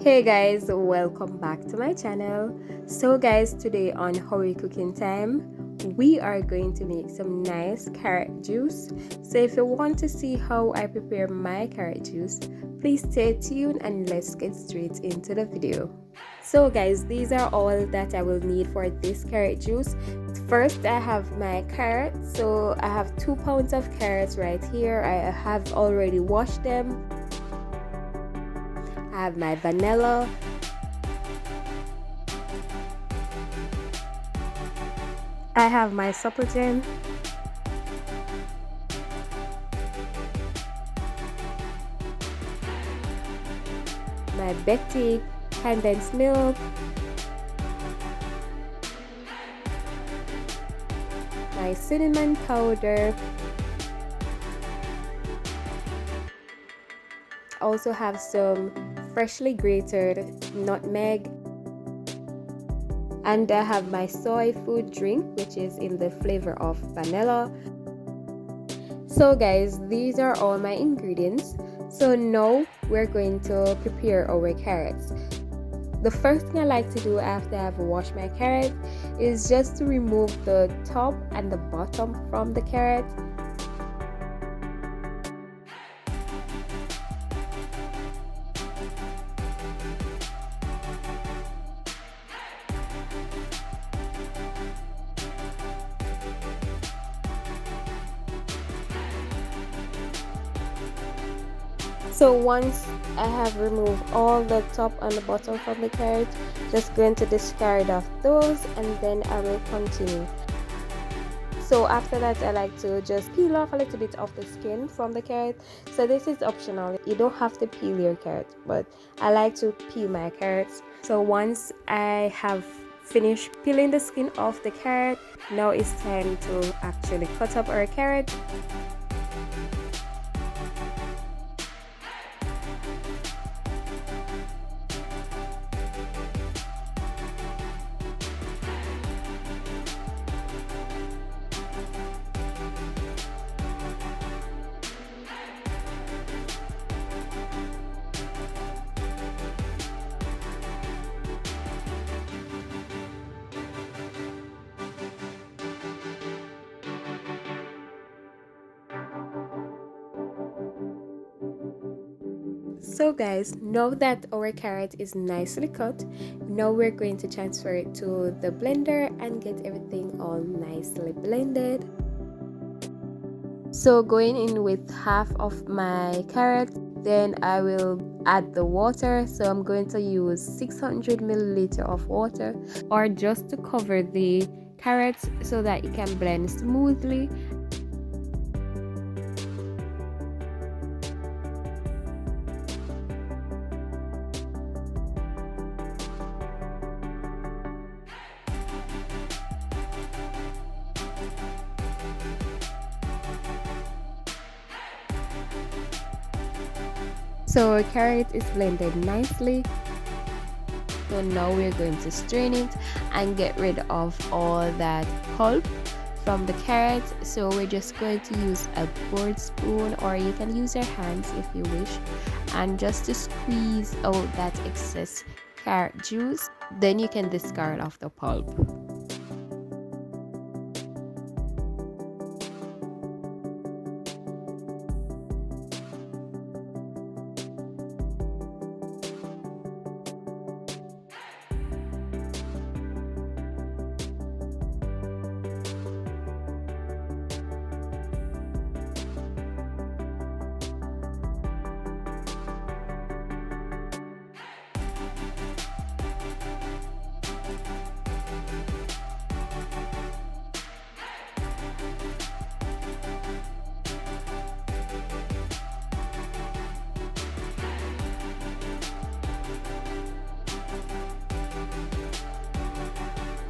Hey guys, welcome back to my channel. So guys, today on Hurry Cooking Time, we are going to make some nice carrot juice. So if you want to see how I prepare my carrot juice, please stay tuned and let's get straight into the video. So guys, these are all that I will need for this carrot juice. First, I have my carrots. So I have 2 pounds of carrots right here. I have already washed them. I have my vanilla. I have my supplement, my Betty condensed milk, my cinnamon powder. I also have some freshly grated nutmeg, and I have my soy food drink, which is in the flavor of vanilla. So guys, these are all my ingredients. So now we're going to prepare our carrots. The first thing I like to do after I've washed my carrot is just to remove the top and the bottom from the carrot. So once I have removed all the top and the bottom from the carrot, just going to discard off those and then I will continue. So after that, I like to just peel off a little bit of the skin from the carrot. So this is optional. You don't have to peel your carrot, but I like to peel my carrots. So once I have finished peeling the skin off the carrot, now it's time to actually cut up our carrot. So guys, now that our carrot is nicely cut, now we're going to transfer it to the blender and get everything all nicely blended. So going in with half of my carrot, then I will add the water. So I'm going to use 600 milliliter of water, or just to cover the carrots so that it can blend smoothly. So our carrot is blended nicely. So now we're going to strain it and get rid of all that pulp from the carrot. So we're just going to use a board spoon, or you can use your hands if you wish, and just to squeeze out that excess carrot juice. Then you can discard off the pulp.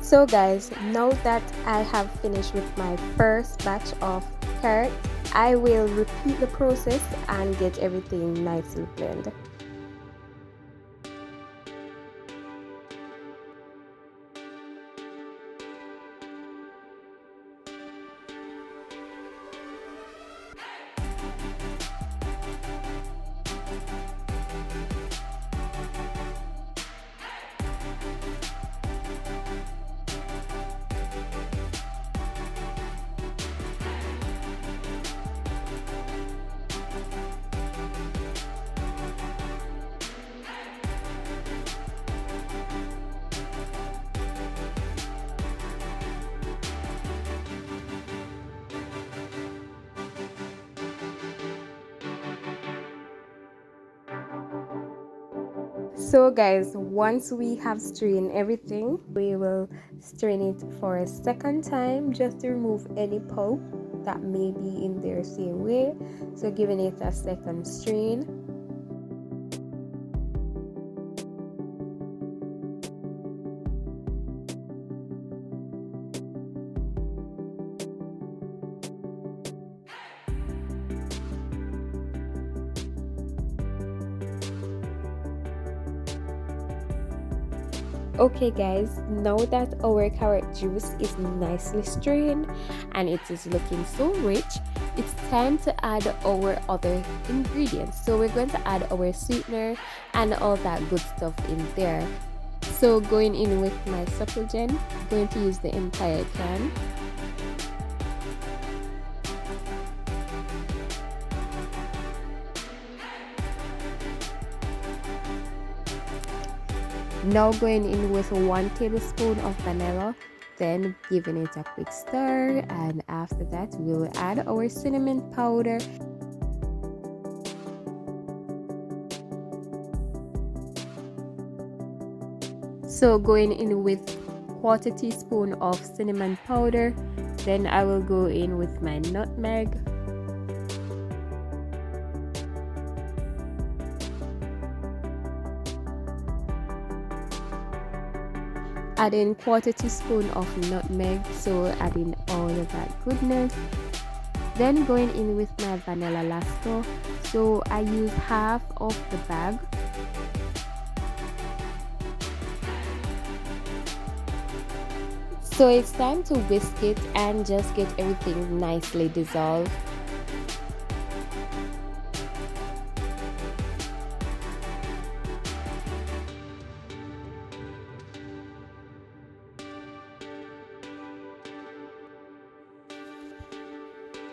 So guys, now that I have finished with my first batch of carrot, I will repeat the process and get everything nicely blended. So guys, once we have strained everything, we will strain it for a second time just to remove any pulp that may be in there same way. So giving it a second strain. Okay guys, now that our carrot juice is nicely strained and it is looking so rich, it's time to add our other ingredients. So we're going to add our sweetener and all that good stuff in there. So going in with my supplement, going to use the entire can. Now going in with 1 tablespoon of vanilla, then giving it a quick stir, and after that we will add our cinnamon powder. So going in with 1/4 teaspoon of cinnamon powder, then I will go in with my nutmeg. Adding 1/4 teaspoon of nutmeg, so adding all of that goodness. Then going in with my vanilla lasto, so I use half of the bag. So it's time to whisk it and just get everything nicely dissolved.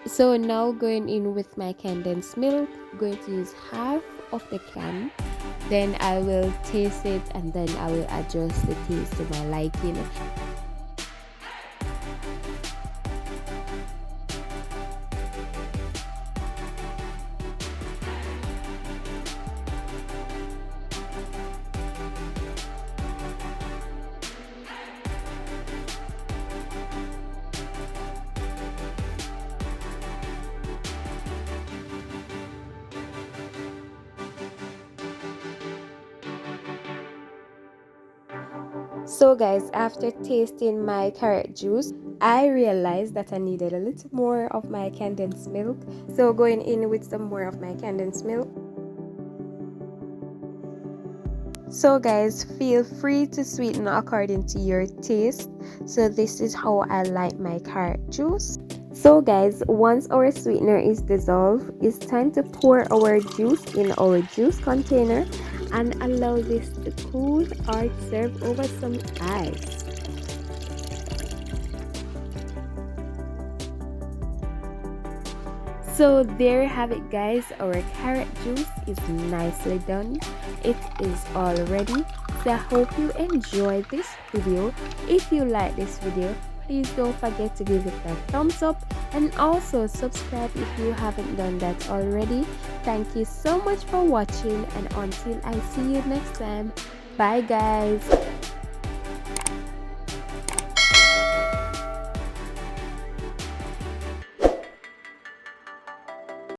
So now going in with my condensed milk, going to use half of the can. Then I will taste it and then I will adjust the taste to my liking. So guys, after tasting my carrot juice, I realized that I needed a little more of my condensed milk. So going in with some more of my condensed milk. So guys, feel free to sweeten according to your taste. So this is how I like my carrot juice. So guys, once our sweetener is dissolved, it's time to pour our juice in our juice container and allow this to cool or serve over some ice. So there you have it guys, our carrot juice is nicely done. It is all ready. So I hope you enjoyed this video. If you like this video, please don't forget to give it a thumbs up and also subscribe if you haven't done that already. Thank you so much for watching, and until I see you next time, bye guys.